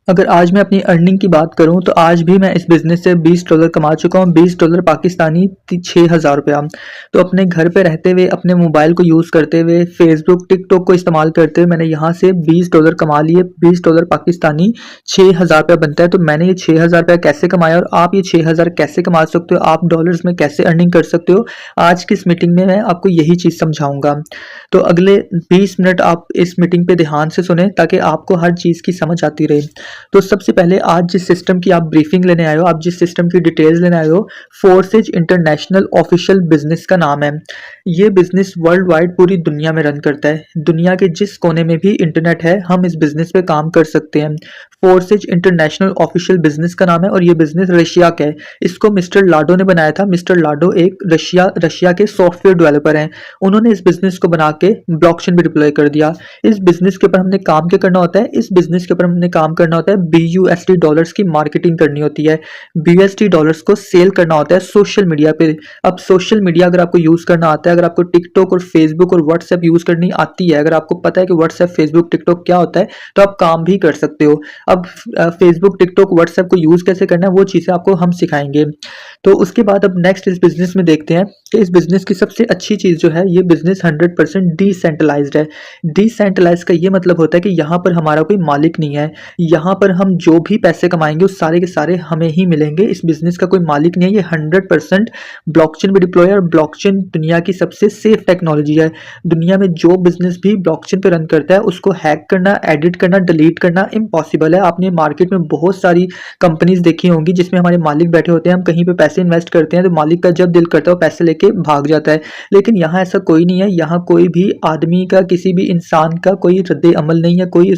अगर आज मैं अपनी अर्निंग की बात करूँ तो आज भी मैं इस बिज़नेस से $20 कमा चुका हूँ, $20 पाकिस्तानी ति 6,000 रुपया। तो अपने घर पे रहते हुए, अपने मोबाइल को यूज़ करते हुए, फ़ेसबुक, टिकटॉक को इस्तेमाल करते हुए मैंने यहाँ से $20 कमा लिए, $20 पाकिस्तानी 6,000 रुपया बनता है। तो मैंने ये 6,000 रुपया कैसे कमाया और आप ये 6,000 कैसे कमा सकते हो, आप डॉलर्स में कैसे अर्निंग कर सकते हो, आज की इस मीटिंग में मैं आपको यही चीज़ समझाऊँगा। तो अगले 20 मिनट आप इस मीटिंग पे ध्यान से सुनें ताकि आपको हर चीज़ की समझ आती रहे। तो सबसे पहले आज जिस सिस्टम की आप ब्रीफिंग लेने आए हो, आप जिस सिस्टम की डिटेल्स लेने आए हो, फोर्सेज इंटरनेशनल ऑफिशियल बिजनेस का नाम है। ये बिजनेस वर्ल्ड वाइड पूरी दुनिया में रन करता है। दुनिया के जिस कोने में भी इंटरनेट है, हम इस बिजनेस पे काम कर सकते हैं। फोर्सेज इंटरनेशनल ऑफिशियल बिजनेस का नाम है और ये बिजनेस रशिया का है। इसको मिस्टर लाडो ने बनाया था। मिस्टर लाडो एक रशिया के सॉफ्टवेयर डेवलपर हैं। उन्होंने इस बिजनेस को बना के ब्लॉकचेन भी डिप्लॉय कर दिया। इस बिजनेस के ऊपर हमने काम क्या करना होता है? इस बिजनेस के ऊपर हमने काम करना होता है, BUSD डॉलर्स की मार्केटिंग करनी होती है। BUSD डॉलर्स को सेल करना होता है सोशल मीडिया पे। अब सोशल मीडिया अगर आपको यूज करना आता है, अगर आपको टिकटॉक और फेसबुक और व्हाट्सएप यूज करनी आती है, अगर आपको पता है कि व्हाट्सएप, फेसबुक, टिकटॉक क्या होता है, तो आप काम भी कर सकते हो। अब फेसबुक, टिकटॉक, व्हाट्सएप को यूज कैसे करना है, वो चीजें आपको हम सिखाएंगे। तो उसके बाद अब नेक्स्ट इस बिजनेस में देखते हैं कि इस बिजनेस की सबसे अच्छी चीज जो है, ये बिजनेस 100% डिसेंट्रलाइज्ड है। डिसेंट्रलाइज का ये मतलब होता है कि यहाँ पर हमारा कोई मालिक नहीं है। यहाँ पर हम जो भी पैसे कमाएंगे उस सारे के सारे हमें ही मिलेंगे। इस बिजनेस का कोई मालिक नहीं है। ये 100% ब्लॉकचेन पे डिप्लॉय है और ब्लॉकचेन दुनिया की सबसे सेफ टेक्नोलॉजी है। दुनिया में जो बिजनेस भी ब्लॉकचेन पे रन करता है उसको हैक करना, एडिट करना, डिलीट करना इम्पॉसिबल है। आपने मार्केट में बहुत सारी कंपनीज देखी होंगी जिसमें हमारे मालिक बैठे होते हैं, हम कहीं पे पैसे इन्वेस्ट करते हैं तो मालिक का जब दिल करता है वो पैसे लेके भाग जाता है। लेकिन यहाँ ऐसा कोई नहीं है। यहाँ कोई भी आदमी का, किसी भी इंसान का कोई रद्द अमल नहीं है, कोई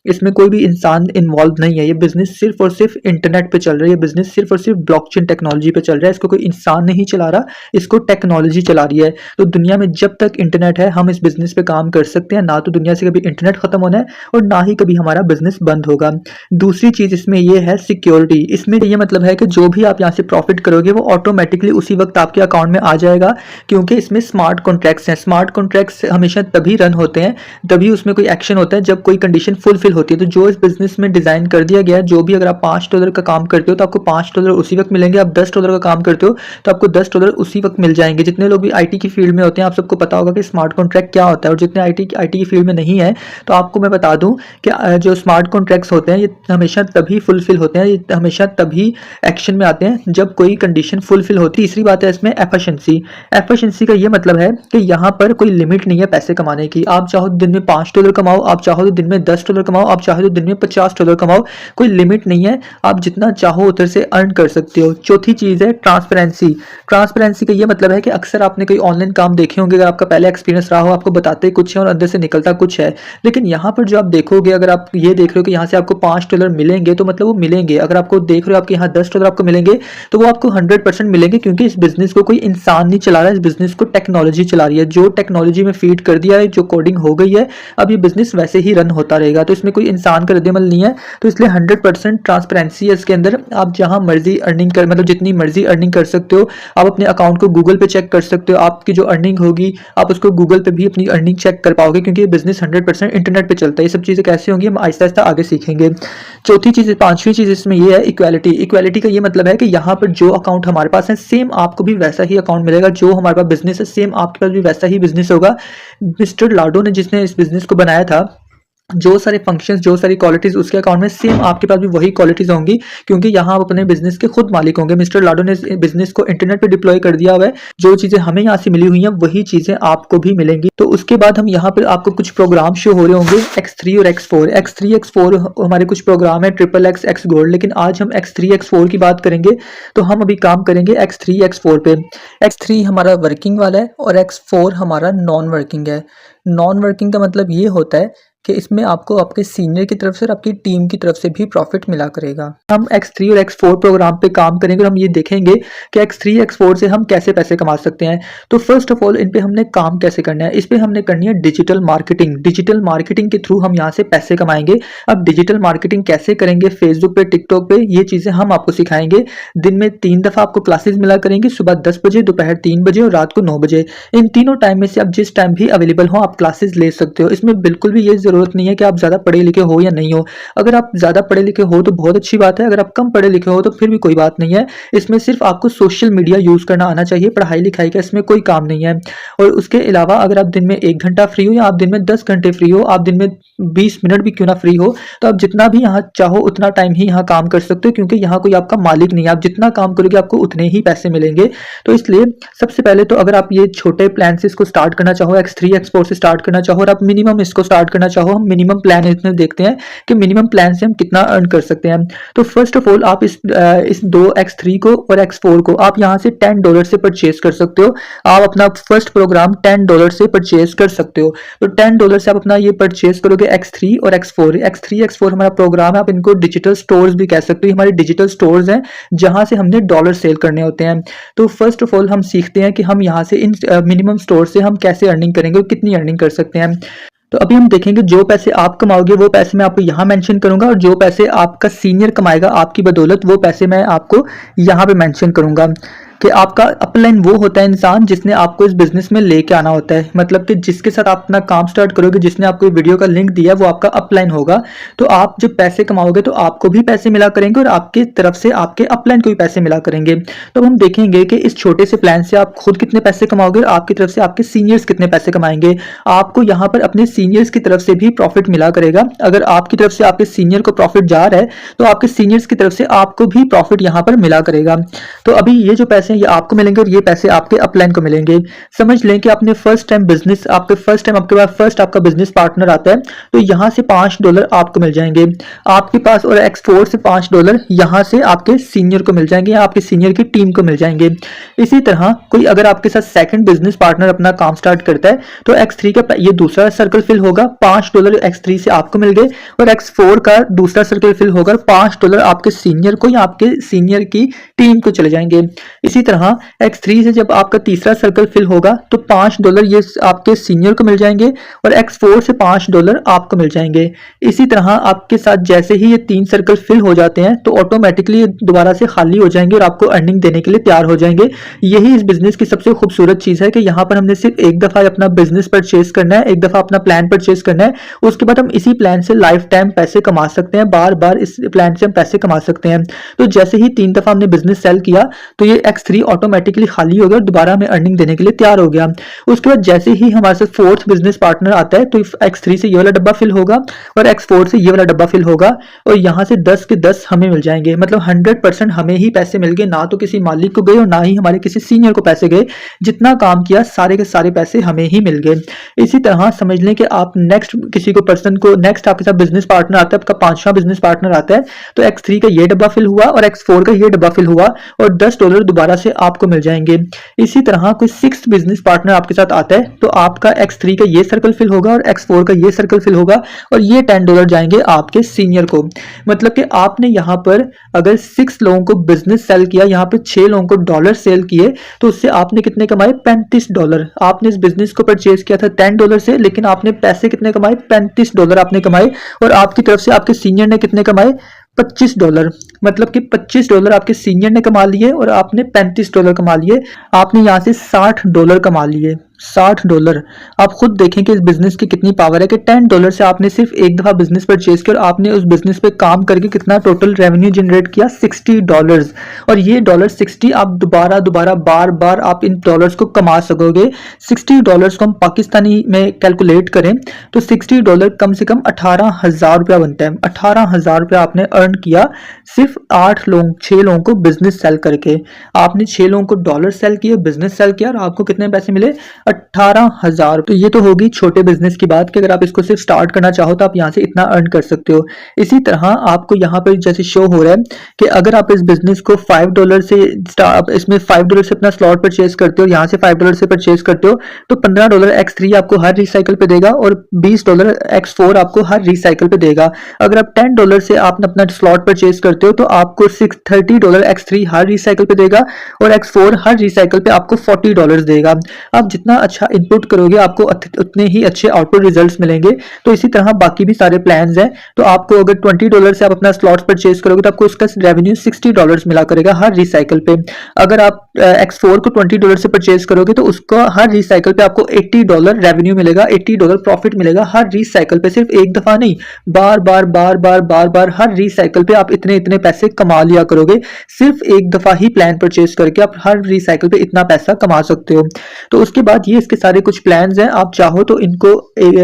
इसमें कोई भी इंसान इन्वॉल्व नहीं है। ये बिजनेस सिर्फ और सिर्फ इंटरनेट पे चल रहा है। ये बिजनेस सिर्फ और सिर्फ ब्लॉकचेन टेक्नोलॉजी पे चल रहा है। इसको कोई इंसान नहीं चला रहा, इसको टेक्नोलॉजी चला रही है। तो दुनिया में जब तक इंटरनेट है हम इस बिजनेस पे काम कर सकते हैं। ना तो दुनिया से कभी इंटरनेट खत्म होना है और ना ही कभी हमारा बिजनेस बंद होगा। दूसरी चीज इसमें ये है सिक्योरिटी। इसमें ये मतलब है कि जो भी आप यहाँ से प्रॉफिट करोगे वो ऑटोमेटिकली उसी वक्त आपके अकाउंट में आ जाएगा, क्योंकि इसमें स्मार्ट कॉन्ट्रैक्ट्स हैं। स्मार्ट कॉन्ट्रैक्ट्स हमेशा तभी रन होते हैं, तभी उसमें कोई एक्शन होता है जब कोई कंडीशन फुलफिल होती है। तो जो इस बिजनेस में डिजाइन कर दिया गया है, जो भी अगर आप $5 का काम करते हो तो आपको $5 उसी वक्त मिलेंगे। आप $10 का काम करते हो तो आपको $10 उसी वक्त मिल जाएंगे। जितने लोग भी आईटी की फील्ड में होते हैं आप सबको पता होगा कि स्मार्ट कॉन्ट्रैक्ट क्या होता है। और जितने आईटी की फील्ड में नहीं है तो आपको मैं बता दूं कि जो स्मार्ट कॉन्ट्रैक्ट्स होते हैं ये हमेशा तभी फुलफिल होते हैं, ये हमेशा तभी एक्शन में आते हैं जब कोई कंडीशन फुलफिल होती है। तीसरी बात है इसमें एफिशिएंसी। एफिशिएंसी का ये मतलब है कि यहाँ पर कोई लिमिट नहीं है पैसे कमाने की। आप चाहो तो दिन में $5 कमाओ, आप चाहो तो दिन में $10 कमाओ, आप चाहो तो दिन में $50 कमाओ, कोई लिमिट नहीं है। आप जितना चाहो उधर से अर्न कर सकते हो। चौथी चीज है ट्रांसपेरेंसी। ट्रांसपेरेंसी का ये मतलब है कि अक्सर आपने कोई ऑनलाइन काम देखे होंगे, अगर आपका पहले एक्सपीरियंस रहा हो, आपको बताते कुछ है और अंदर से निकलता कुछ है। लेकिन यहाँ पर जो आप देखोगे, अगर आप ये देख रहे हो कि यहाँ से आपको $5 मिलेंगे तो मतलब वो मिलेंगे। अगर आपको देख रहे हो आपके यहाँ $10 आपको मिलेंगे तो वो आपको 100% मिलेंगे, क्योंकि इस बिजनेस को कोई इंसान नहीं चला रहा है, इस बिजनेस को टेक्नोलॉजी चला रही है। जो टेक्नोलॉजी में फीड कर दिया है, जो कोडिंग हो गई है, अब ये बिजनेस वैसे ही रन होता रहेगा। तो इसमें कोई इंसान का रद्दमल नहीं है। तो इसलिए 100% ट्रांसपेरेंसी है इसके अंदर। आप जहां मर्जी अर्निंग कर, मतलब जितनी मर्जी अर्निंग कर सकते हो। आप अपने अकाउंट को गूगल पे चेक कर सकते हो, आपकी जो अर्निंग होगी आप उसको गूगल पे भी अपनी अर्निंग चेक कर पाओगे, क्योंकि ये बिजनेस 100% इंटरनेट पे चलता है। ये सब चीजें कैसे होंगी हम आहिस्ता आहिस्ता आगे सीखेंगे। चौथी चीज, पांचवी चीज इसमें ये है इक्वालिटी। इक्वालिटी का ये मतलब है कि यहाँ पर जो अकाउंट हमारे पास है सेम आपको भी वैसा ही अकाउंट मिलेगा। जो हमारे पास बिजनेस है सेम आपके पास भी वैसा ही बिजनेस होगा। मिस्टर लाडो ने, जिसने इस बिजनेस को बनाया था, जो सारे फंक्शंस, जो सारी क्वालिटीज उसके अकाउंट में सेम आपके पास भी वही क्वालिटीज होंगी, क्योंकि यहाँ आप अपने बिजनेस के खुद मालिक होंगे। मिस्टर लाडो ने बिजनेस को इंटरनेट पे डिप्लॉय कर दिया हुआ है। जो चीजें हमें यहाँ से मिली हुई हैं वही चीजें आपको भी मिलेंगी। तो उसके बाद हम यहाँ पर आपको कुछ प्रोग्राम शो हो रहे होंगे, X3 और X4। X3 X4 हमारे कुछ प्रोग्राम है, XXX, X गोल्ड। लेकिन आज हम X3 X4 की बात करेंगे। तो हम अभी काम करेंगे X3 X4 पे। X3 हमारा वर्किंग वाला है और X4 हमारा नॉन वर्किंग है। नॉन वर्किंग का मतलब ये होता है कि इसमें आपको आपके सीनियर की तरफ से और आपकी टीम की तरफ से भी प्रॉफिट मिला करेगा। हम X3 और X4 प्रोग्राम पे काम करेंगे और हम ये देखेंगे कि X3 X4 से हम कैसे पैसे कमा सकते हैं। तो फर्स्ट ऑफ ऑल इन पे हमने काम कैसे करना है, इस पे हमने करनी है डिजिटल मार्केटिंग। डिजिटल मार्केटिंग के थ्रू हम यहाँ से पैसे कमाएंगे। अब डिजिटल मार्केटिंग कैसे करेंगे, फेसबुक पे, टिकटॉक पे, ये चीजें हम आपको सिखाएंगे। दिन में 3 दफा आपको क्लासेस मिला करेंगी, सुबह 10 बजे, दोपहर 3 बजे और रात को 9 बजे। इन तीनों टाइम में से आप जिस टाइम भी अवेलेबल हो आप क्लासेस ले सकते हो। इसमें बिल्कुल भी ये ज़रूरत नहीं है कि आप ज़्यादा पढ़े लिखे हो या नहीं हो। अगर आप ज़्यादा पढ़े लिखे हो तो बहुत अच्छी बात है, अगर आप कम पढ़े लिखे हो तो फिर भी कोई बात नहीं है। इसमें सिर्फ आपको सोशल मीडिया यूज़ करना आना चाहिए, पढ़ाई लिखाई का इसमें कोई काम नहीं है। और उसके अलावा अगर आप दिन में 1 घंटा फ्री हो या आप दिन में 10 घंटे फ्री हो, आप दिन में 20 मिनट भी क्यों ना फ्री हो, तो आप जितना भी यहाँ चाहो उतना टाइम ही यहाँ काम कर सकते हो, क्योंकि यहाँ कोई आपका मालिक नहीं है। आप जितना काम करोगे आपको उतने ही पैसे मिलेंगे। तो इसलिए सबसे पहले तो अगर आप ये छोटे प्लान से इसको स्टार्ट करना चाहो, X3 X4 से स्टार्ट करना चाहो और आप मिनिमम इसको स्टार्ट करना चाहो, हम मिनिमम प्लान इसमें देखते हैं कि मिनिमम प्लान से हम कितना अर्न कर सकते हैं। तो फर्स्ट ऑफ ऑल आप इस दो X3 को और X4 को आप यहाँ से $10 से परचेज कर सकते हो। आप अपना फर्स्ट प्रोग्राम $10 से परचेज कर सकते हो। तो $10 से आप अपना ये परचेज करोगे X3 और X4। X3 X4 हमारा प्रोग्राम है, आप इनको डिजिटल स्टोर्स भी कह सकते हो। हमारे डिजिटल स्टोर्स हैं जहां से हमने डॉलर सेल करने होते हैं। तो फर्स्ट ऑफ ऑल हम सीखते हैं कि हम यहाँ से इन मिनिमम स्टोर से हम कैसे अर्निंग करेंगे और कितनी अर्निंग कर सकते हैं। तो अभी हम देखेंगे जो पैसे आप कमाओगे वो पैसे मैं आपको यहाँ मेंशन करूंगा, और जो पैसे आपका सीनियर कमाएगा आपकी बदौलत वो पैसे मैं आपको यहाँ पे मेंशन करूंगा। कि आपका अपलाइन वो होता है इंसान जिसने आपको इस बिजनेस में लेके आना होता है, मतलब कि जिसके साथ आप अपना काम स्टार्ट करोगे, जिसने आपको वीडियो का लिंक दिया वो आपका अपलाइन होगा। तो आप जब पैसे कमाओगे तो आपको भी पैसे मिला करेंगे और आपकी तरफ से आपके अपलाइन को भी पैसे मिला करेंगे। तो हम देखेंगे कि इस छोटे से प्लान से आप खुद कितने पैसे कमाओगे और आपकी तरफ से आपके सीनियर्स कितने पैसे कमाएंगे। आपको यहाँ पर अपने सीनियर्स की तरफ से भी प्रॉफिट मिला करेगा। अगर आपकी तरफ से आपके सीनियर को प्रॉफिट जा रहा है तो आपके सीनियर्स की तरफ से आपको भी प्रॉफिट यहाँ पर मिला करेगा। तो अभी ये जो पैसे ये आपको मिलेंगे और ये पैसे आपके अपलाइन को मिलेंगे। समझ लें कि आपने फर्स्ट टाइम बिजनेस, आपके फर्स्ट टाइम आपके पास फर्स्ट आपका बिजनेस पार्टनर आता है तो यहाँ से $5 आपको मिल जाएंगे आपके पास, और X4 से $5 यहाँ से आपके सीनियर को मिल जाएंगे या आपके सीनियर की टीम को मिल जाएंगे। इसी तरह कोई अगर आपके साथ सेकंड बिजनेस पार्टनर अपना काम स्टार्ट करता है तो X3 का ये दूसरा सर्कल फिल होगा, $5 X3 से आपको मिल गए, और X4 का दूसरा सर्कल फिल होगा, $5 आपके सीनियर को या आपके सीनियर की टीम को चले जाएंगे। इसी तरह X3 से जब आपका तीसरा सर्कल फिल होगा तो $5 ये आपके सीनियर को मिल जाएंगे और X4 से $5 आपको मिल जाएंगे। इसी तरह आपके साथ जैसे ही ये 3 सर्कल फिल हो जाते हैं तो ऑटोमेटिकली दोबारा से खाली हो जाएंगे और आपको अर्निंग देने के लिए तैयार हो जाएंगे। यही इस बिजनेस की सबसे खूबसूरत चीज है कि यहाँ पर हमने सिर्फ एक दफा अपना बिजनेस परचेज करना है, एक दफा अपना प्लान परचेज करना है, उसके बाद हम इसी प्लान से लाइफ टाइम पैसे कमा सकते हैं, बार बार इस प्लान से हम पैसे कमा सकते हैं। तो जैसे ही 3 दफा हमने बिजनेस सेल किया तो ये X3 ऑटोमेटिकली खाली हो गया और दोबारा हमें अर्निंग देने के लिए तैयार हो गया। उसके बाद जैसे ही हमारे साथ फोर्थ बिजनेस पार्टनर आता है तो X3 से ये वाला डब्बा फिल होगा और X4 से ये वाला डब्बा फिल होगा और यहाँ से 10 के 10 हमें मिल जाएंगे। मतलब 100% हमें ही पैसे मिल गए, ना तो किसी मालिक को गए और ना ही हमारे किसी सीनियर को पैसे गए। जितना काम किया सारे के सारे पैसे हमें ही मिल गए। इसी तरह समझ लें कि आप नेक्स्ट किसी को पर्सन को नेक्स्ट आपके साथ बिजनेस पार्टनर आता है, आपका 5वां बिजनेस पार्टनर आता है तो X3 का ये डब्बा फिल हुआ और X4 का ये डब्बा फिल हुआ और $10 दोबारा से आपको मिल जाएंगे। इसी तरह कोई 6th बिजनेस पार्टनर आपके साथ आता है तो आपका X3 का ये सर्कल फिल होगा और X4 का ये सर्कल फिल होगा और ये $10 जाएंगे आपके सीनियर को। मतलब कि आपने यहाँ पर अगर 6 लोगों को बिजनेस सेल किया, यहाँ पे 6 लोगों को डॉलर सेल किए तो उससे आपने कितने कमाए? $35। आपने इस बिजनेस को परचेज किया था $10 से, लेकिन आपने पैसे कितने कमाए? $35 आपने कमाए। और आपकी तरफ से आपके सीनियर ने कितने कमाए? $25। मतलब कि $25 आपके सीनियर ने कमा लिए और आपने $35 कमा लिए। आपने यहाँ से $60 कमा लिए। $60। आप खुद देखें कि इस बिजनेस की कितनी पावर है कि $10 से आपने सिर्फ एक दफा बिजनेस परचेज किया और आपने उस बिजनेस पे काम करके कितना टोटल रेवेन्यू जनरेट किया? $60। और ये $60 आप दोबारा दोबारा बार बार आप इन डॉलर्स को कमा सकोगे। $60 को हम पाकिस्तानी में कैलकुलेट करें तो $60 कम से कम 18,000 रुपया बनता है। 18,000 रुपया आपने अर्न किया सिर्फ 6 लोगों को बिजनेस सेल करके। आपने 6 लोगों को डॉलर सेल किया, बिजनेस सेल किया और आपको कितने पैसे मिले? 18,000। तो ये तो होगी छोटे बिजनेस की बात कि अगर आप इसको सिर्फ स्टार्ट करना चाहो तो आप यहाँ से इतना अर्न कर सकते हो। इसी तरह आपको यहाँ पर जैसे शो हो रहा है कि अगर आप इस बिजनेस को $5 से इसमें $5 से अपना स्लॉट परचेज करते हो, यहाँ से $5 से परचेज करते हो तो $15 X3 आपको हर रिसाइकल पे देगा और $20 X4 आपको हर रिसाइकल पे देगा। अगर आप $10 से आपने अपना स्लॉट परचेज करते हो तो आपको $30 X3 हर रिसाइकल पे देगा और X4 हर रिसाइकल पे आपको $40 देगा। आप जितना जितना अच्छा इनपुट करोगे आपको उतने ही अच्छे आउटपुट रिजल्ट्स मिलेंगे। तो इसी तरह बाकी भी सारे प्लान्स हैं। तो आपको अगर $20 से आप अपना स्लॉट्स परचेज करोगे तो आपको उसका रेवेन्यू $60 मिला करेगा हर रिसाइकिल पे। अगर आप X4 को $20 से परचेज करोगे तो उसका हर रिसाइकिल पे आपको $80 रेवेन्यू मिलेगा, $80 प्रॉफिट मिलेगा हर रिसाइकिल पे। सिर्फ एक दफा नहीं, बार बार बार बार बार बार हर रिसाइकिल पे आप इतने इतने पैसे कमा लिया करोगे। सिर्फ एक दफा ही प्लान परचेज करके आप हर रिसाइकिल पे इतना पैसा कमा सकते हो। तो उसके बाद ये इसके सारे कुछ प्लान्स हैं। आप चाहो तो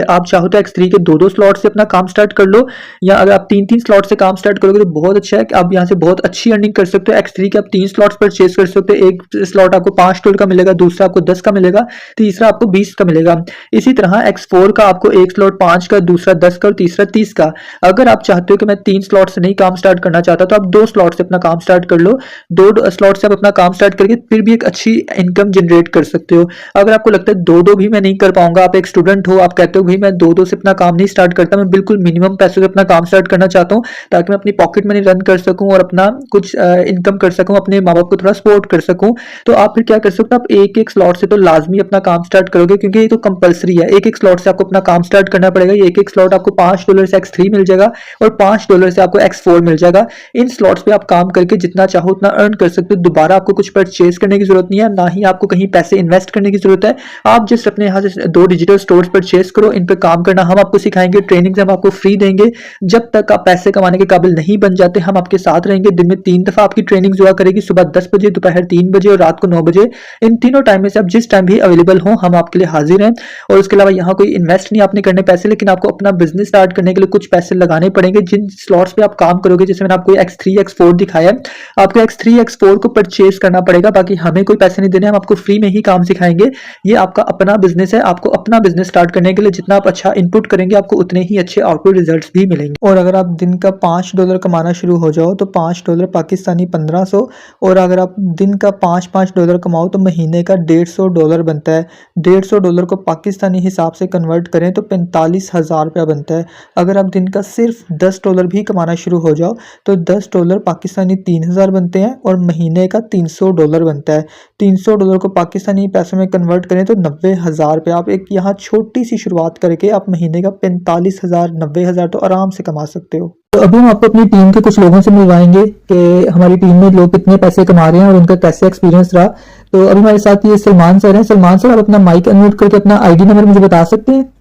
आप चाहो तो X3 के दो दो स्लॉट से अपना काम स्टार्ट कर लो, या अगर आप तीन तीन स्लॉट से काम स्टार्ट करोगे तो बहुत अच्छा है कि आप यहाँ से बहुत अच्छी अर्निंग कर सकते हो। X3 के आप 3 स्लॉट्स परचेज कर सकते हो। एक स्लॉट आपको $5 का मिलेगा, दूसरा आपको 10 का मिलेगा, तीसरा आपको 20 का मिलेगा। इसी तरह X4 का आपको एक स्लॉट 5 का, दूसरा 10 का और तीसरा 30 का। अगर आप चाहते हो कि मैं 3 स्लॉट से नहीं काम स्टार्ट करना चाहता तो आप 2 स्लॉट से अपना काम स्टार्ट कर लो। 2 स्लॉट से आप अपना काम स्टार्ट करके फिर भी एक अच्छी इनकम जनरेट कर सकते हो। अगर आपको लगता है दो भी मैं नहीं कर पाऊंगा, आप एक स्टूडेंट हो, आप कहते हो भाई मैं दो से अपना काम नहीं स्टार्ट करता, मैं बिल्कुल मिनिमम पैसों से अपना काम स्टार्ट करना चाहता हूँ ताकि मैं अपनी पॉकेट मनी रन कर सकूं और अपना कुछ इनकम कर सकूं, अपने माँ बाप को थोड़ा सपोर्ट कर सकूं, तो आप फिर क्या कर सकते हो, आप एक एक स्लॉट से तो लाजमी अपना काम स्टार्ट करोगे क्योंकि ये तो कंपलसरी है। एक एक स्लॉट से आपको अपना काम स्टार्ट करना पड़ेगा। ये एक एक स्लॉट आपको $5 से X3 मिल जाएगा और $5 से आपको X4 मिल जाएगा। इन स्लॉट्स पे आप काम करके जितना चाहो उतना अर्न कर सकते हो। दोबारा आपको कुछ परचेज करने की जरूरत नहीं है, ना ही आपको कहीं पैसे इन्वेस्ट करने की जरूरत है। आप जस्ट अपने यहाँ से 2 डिजिटल स्टोर्स परचेज करो, इन पे काम करना हम आपको सिखाएंगे, ट्रेनिंग हम आपको फ्री देंगे। जब तक आप पैसे कमाने के काबिल नहीं बन जाते हम आपके साथ रहेंगे। दिन में 3 दफा आपकी ट्रेनिंग हुआ करेगी, सुबह 10 बजे, दोपहर 3 बजे और रात को 9 बजे। इन तीनों टाइम में से आप जिस टाइम भी अवेलेबल हो हम आपके लिए हाजिर हैं। और उसके अलावा यहाँ कोई इन्वेस्ट नहीं आपने करने पैसे, लेकिन आपको अपना बिजनेस स्टार्ट करने के लिए कुछ पैसे लगाने पड़ेंगे। जिन स्लॉट्स पे आप काम करोगे, जैसे मैंने आपको X3 X4 दिखाया, आपको X3 X4 को परचेज करना पड़ेगा, बाकी हमें कोई पैसे नहीं देने, हम आपको फ्री में ही काम सिखाएंगे। ये आपका अपना बिजनेस है। आपको अपना बिजनेस स्टार्ट करने के लिए जितना आप अच्छा इनपुट करेंगे आपको उतने ही अच्छे आउटपुट रिजल्ट्स भी मिलेंगे। और अगर आप दिन का $5 कमाना शुरू हो जाओ तो $5 पाकिस्तानी 1500, और अगर आप दिन का $5 कमाओ तो महीने का $150 बनता है। $150 को पाकिस्तानी हिसाब से कन्वर्ट करें तो 45,000 रुपया बनता है। अगर आप दिन का सिर्फ $10 भी कमाना शुरू हो जाओ तो $10 पाकिस्तानी 3,000 बनते हैं और महीने का $300 बनता है। $300 को पाकिस्तानी पैसों में कन्वर्ट करें तो 90,000 रुपये। आप एक यहाँ छोटी सी शुरुआत करके आप महीने का 45,000 90,000 तो आराम से कमा सकते हो। तो अभी हम आपको अपनी टीम के कुछ लोगों से मिलवाएंगे कि हमारी टीम में लोग कितने पैसे कमा रहे हैं और उनका कैसे एक्सपीरियंस रहा। तो अभी हमारे साथ ये सलमान सर हैं। सलमान सर, आप अपना माइक अनम्यूट करके अपना आईडी नंबर मुझे बता सकते हैं?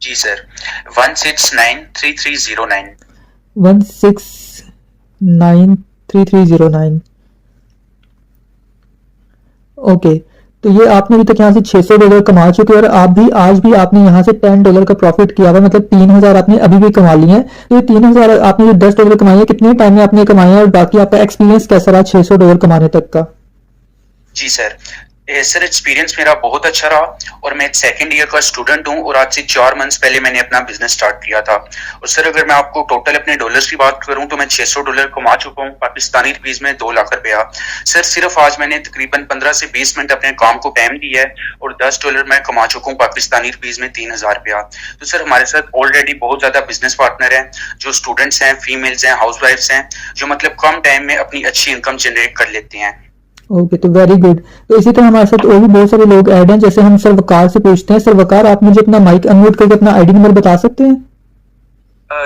जी सर, 1693309 1693309। ओके, तो ये आपने अभी तक यहाँ से $600 कमा चुके हैं और आप भी आज भी आपने यहाँ से $10 का प्रॉफिट किया हुआ, मतलब 3,000 आपने अभी भी कमा लिए हैं। तो ये 3,000 आपने जो $10 कमाए हैं कितने टाइम में आपने कमाए हैं और बाकी आपका एक्सपीरियंस कैसा रहा $600 कमाने तक का? जी सर, सर एक्सपीरियंस मेरा बहुत अच्छा रहा और मैं 2nd ईयर का स्टूडेंट हूँ और आज से 4 मंथ्स पहले मैंने अपना बिजनेस स्टार्ट किया था। और सर अगर मैं आपको टोटल अपने डॉलर्स की बात करूँ तो मैं $600 कमा चुका हूँ, पाकिस्तानी रुपीज में 2 लाख रुपया। सर सिर्फ आज मैंने तकरीबन 15 से 20 मिनट अपने काम को टाइम दिया है और $10 मैं कमा चुका हूँ पाकिस्तानी रुपीज में 3,000 रुपया। तो सर हमारे साथ ऑलरेडी बहुत ज्यादा बिजनेस पार्टनर हैं जो स्टूडेंट्स हैं, फीमेल्स हैं, हाउस वाइफ्स हैं, जो मतलब कम टाइम में अपनी अच्छी इनकम जनरेट कर लेते हैं। ओके, तो वेरी गुड। तो इसी तरह हमारे साथ और भी बहुत सारे लोग ऐड हैं। जैसे हम सर वकार से पूछते हैं। सर वकार, आप मुझे अपना माइक अनम्यूट करके अपना आईडी नंबर बता सकते हैं?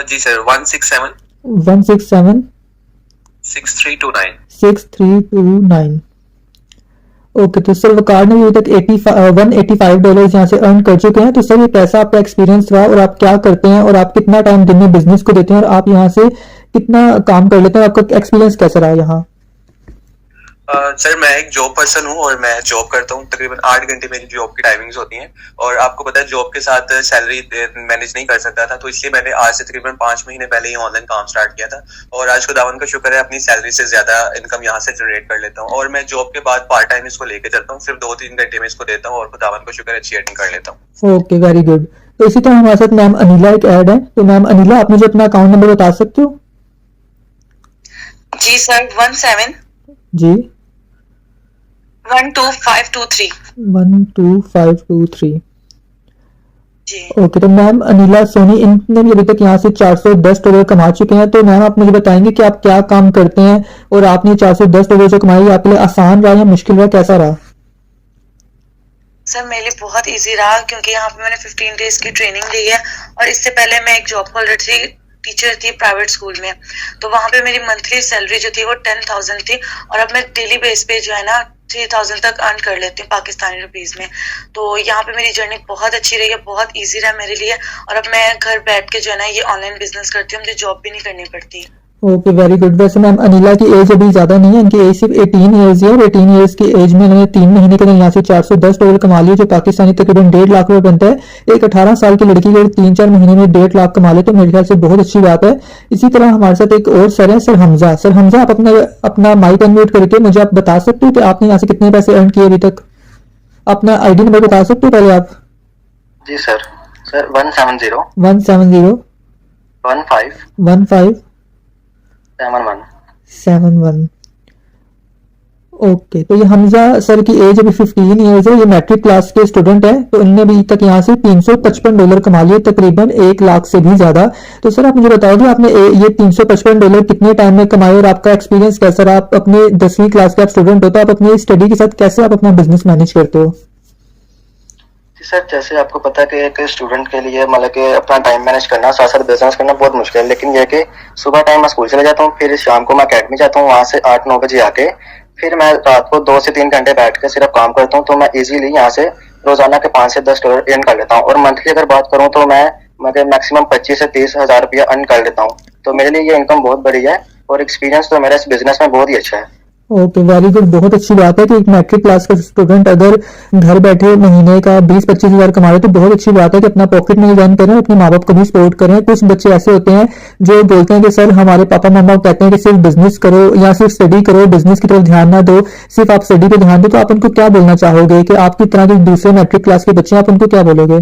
जी सर, 167 6329 6329। ओके, तो सर वकार ने अभी तक $185 यहाँ से अर्न कर चुके हैं। तो सर ये कैसा आपका एक्सपीरियंस रहा और आप क्या करते हैं और आप कितना टाइम दिन में बिजनेस को देते हैं और आप यहाँ से कितना काम कर लेते हैं, आपका एक्सपीरियंस कैसा रहा यहाँ? सर मैं एक जॉब पर्सन हूँ और मैं जॉब करता हूँ। तकरीबन 8 घंटे मेरी जॉब की टाइमिंग्स होती हैं और आपको पता है जॉब के साथ सैलरी मैनेज नहीं कर सकता था, तो इसलिए मैंने आज से तकरीबन 5 महीने पहले ही ऑनलाइन काम स्टार्ट किया था और आज खुदावन का शुक्र है अपनी सैलरी से ज्यादा इनकम यहाँ से जनरेट कर लेता हूँ। और मैं जॉब के बाद पार्ट टाइम इसको लेके चलता हूँ, सिर्फ 2-3 घंटे में इसको देता हूँ और खुदावन का शुक्र अच्छी अर्निंग कर लेता हूँ। Okay, very good. तो इसी तरह हमारे साथ मैम अनिला एक ऐड है। तो मैम अनिला, आप मुझे अपना अकाउंट नंबर बता सकते हो? जी सर, 17 जी 12523 12523। जी ओके, तो मैम अनिला सोनी इनने भी अभी तक यहाँ से $410 कमा चुके हैं। तो मैम आप मुझे बताएंगे कि आप क्या काम करते हैं और आपने $410 जो कमाई आपके लिए आसान रहा या मुश्किल रहा, कैसा रहा? सर मेरे लिए बहुत इजी रहा क्योंकि यहाँ पे मैंने 15 डेज की ट्रेनिंग ली है और इससे पहले मैं एक जॉब होल्डर थी, टीचर थी प्राइवेट स्कूल में। तो वहाँ पे मेरी मंथली सैलरी जो थी वो 10,000 थी और अब मैं डेली बेस पे जो है ना 3,000 तक अर्न कर लेती हूँ पाकिस्तानी रुपीज में। तो यहाँ पे मेरी जर्नी बहुत अच्छी रही है, बहुत इजी रहा मेरे लिए और अब मैं घर बैठ के जो है ना ये ऑनलाइन बिजनेस करती हूँ, मुझे जॉब भी नहीं करनी पड़ती। Okay, very good. वैसे मैम अनिला की एज अभी ज़्यादा नहीं है, इनकी एज सिर्फ 18 ईयर्स है और 18 ईयर्स की एज में इन्होंने 3 महीने के अंदर यहाँ से $410 कमा लिए, जो पाकिस्तानी तकरीबन 1.5 लाख रुपए बनता है। एक 18 साल की लड़की अगर 3-4 महीने में 1.5 लाख कमा ले तो मेरे ख्याल से बहुत अच्छी बात है। इसी तरह हमारे साथ एक और सर है, सर हमजा। सर हमजा, आप अपना माइक अनम्यूट करके मुझे आप बता सकते हो कि आपने यहाँ से कितने पैसे अर्न किए अभी तक? अपना आईडी नंबर बता सकते हो पहले आप? जी सर 170 170 15 15 71 71। ओके, तो ये हमजा सर की एज अभी 15 ईयर्स है, ये मैट्रिक क्लास के स्टूडेंट है। तो इनने अभी तक यहाँ से $355 कमा लिए, तकरीबन 1 लाख से भी ज्यादा। तो सर आप मुझे बताओगे आपने ये $355 कितने टाइम में कमाए और आपका एक्सपीरियंस कैसा रहा? आप अपने 10वीं क्लास के आप स्टूडेंट हो, तो आप अपनी स्टडी के साथ कैसे आप अपना बिजनेस मैनेज करते हो? जी सर, जैसे आपको पता है कि एक स्टूडेंट के लिए मतलब कि अपना टाइम मैनेज करना, साथ साथ बिजनेस करना बहुत मुश्किल है। लेकिन यह कि सुबह टाइम मैं स्कूल चले जाता हूँ, फिर शाम को मैं अकेडमी जाता हूँ, वहाँ से 8-9 बजे आके फिर मैं रात को 2 से 3 घंटे बैठ के सिर्फ काम करता हूँ। तो मैं इजीली यहाँ से रोजाना के $5 से $10 अर्न कर लेता हूँ। और मंथली अगर बात करूँ तो मैं मैक्सिमम 25 से 30 हजार रुपया अर्न कर लेता हूँ। तो मेरे लिए ये इनकम बहुत बड़ी है और एक्सपीरियंस तो मेरा इस बिजनेस में बहुत ही अच्छा है। Okay, very good. बहुत अच्छी बात है कि एक मैट्रिक क्लास का स्टूडेंट अगर घर बैठे महीने का 20-25 हजार कमा रहे तो बहुत अच्छी बात है कि अपना पॉकेट मनी रन करें, अपने माँ बाप को भी सपोर्ट करें। कुछ बच्चे ऐसे होते हैं जो बोलते हैं कि सर हमारे पापा मम्मा कहते हैं कि सिर्फ बिजनेस करो या सिर्फ स्टडी करो, बिजनेस की तरफ ध्यान ना दो, सिर्फ आप स्टडी पे ध्यान दो। तो आप उनको क्या बोलना चाहोगे कि आपकी तरह जो दूसरे मैट्रिक क्लास के बच्चे हैं, आप उनको क्या बोलोगे?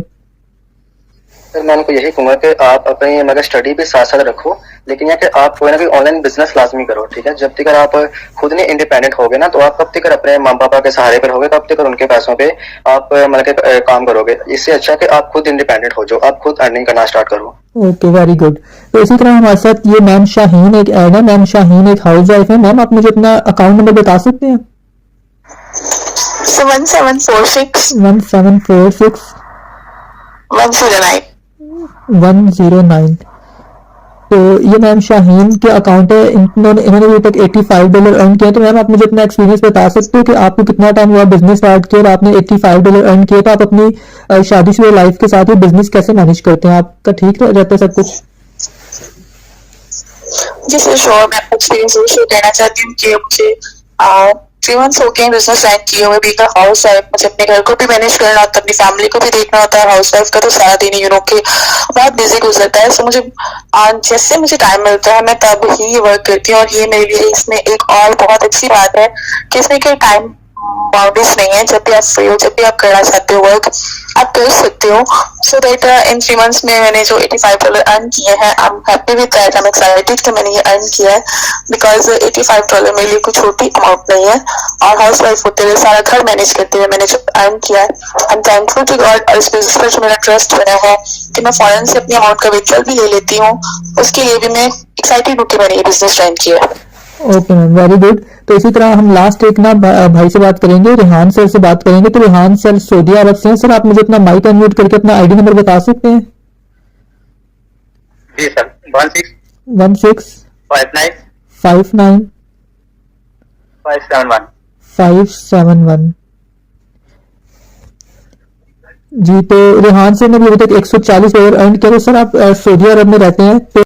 सर मैं उनको यही कहूंगा कि आप अपनी मगर स्टडी भी साथ साथ रखो, लेकिन यह कि आप कोई ना कोई ऑनलाइन बिजनेस लाजमी करो, ठीक है। जब तक आप खुद नहीं इंडिपेंडेंट होगे ना, तो आप कब तक अपने माँ पापा के सहारे पर होगे, कब तक उनके पैसों पे आप मतलब काम करोगे। इससे अच्छा कि आप खुद इंडिपेंडेंट हो, जो आप खुद अर्निंग करना स्टार्ट करो। Okay, very good. तो इसी तरह हमारे साथ ये मैम शाहीन एक ऐड है। मैम शाहीन एक हाउस वाइफ है। मैम आप मुझे अपना अकाउंट नंबर बता सकते हैं? 1746 1746 109। 109। तो ये मैम शाहीन के अकाउंट है। इन्होंने अभी तक $85 अर्न किया। तो मैम आप मुझे अपना एक्सपीरियंस बता सकते हो कि आपको कितना टाइम हुआ बिजनेस स्टार्ट किया और आपने $85 अर्न किए? तो आप अपनी शादीशुदा लाइफ के साथ ही बिजनेस कैसे मैनेज करते हैं? आपका ठीक रहता है सब कुछ? जी सर श्योर, मैं अपना एक्सपीरियंस शेयर करना चाहती हूँ कि मुझे 3 months हो गए बिजनेस ज्वाइन किए हुए। बीइंग हाउस वाइफ, मुझे अपने घर को भी मैनेज करना होता है, अपनी फैमिली को भी देखना होता है। हाउस वाइफ का तो सारा दिन कि बहुत बिजी गुजरता है। सो मुझे जैसे मुझे टाइम मिलता है मैं तब ही वर्क करती हूँ। और ये मेरे लिए इसमें एक और बहुत अच्छी बात है कि इसमें कोई टाइम बाउंड्रीज नहीं है। जब भी आप फ्री हो, जब भी आप करना चाहते हो वर्क, आप कर सकते हो। सो दैट इन 3 months में मैंने जो $85 अर्न किए हैं, I am happy with that. I am excited कि मैंने ये अर्न किया है, बिकॉज $85 मेरे लिए कुछ छोटी अमाउंट नहीं है। और हाउस वाइफ होते हुए, सारा घर मैनेज करते हुए मैंने जो अर्न किया है, I am thankful to God. और इस बिजनेस पर जो मेरा ट्रस्ट बना है कि मैं फॉरन से अपनी अमाउंट का विड्रॉल भी ले लेती हूँ, उसके लिए भी मैं एक्साइटेड हूँ कि मैंने ये बिजनेस ज्वाइन किया है। Okay ma'am, very good. तो इसी तरह हम लास्ट एक ना भाई से बात करेंगे, रेहान सर से बात करेंगे। तो रेहान सर सऊदी अरब से हैं। सर आप मुझे अपना माइक अनम्यूट करके अपना आईडी नंबर बता सकते हैं? जी सर 16 16 59 59 571 571। जी, तो रेहान सर ने भी अभी तक $140 अर्न किया। तो सर आप सऊदी अरब में रहते हैं, तो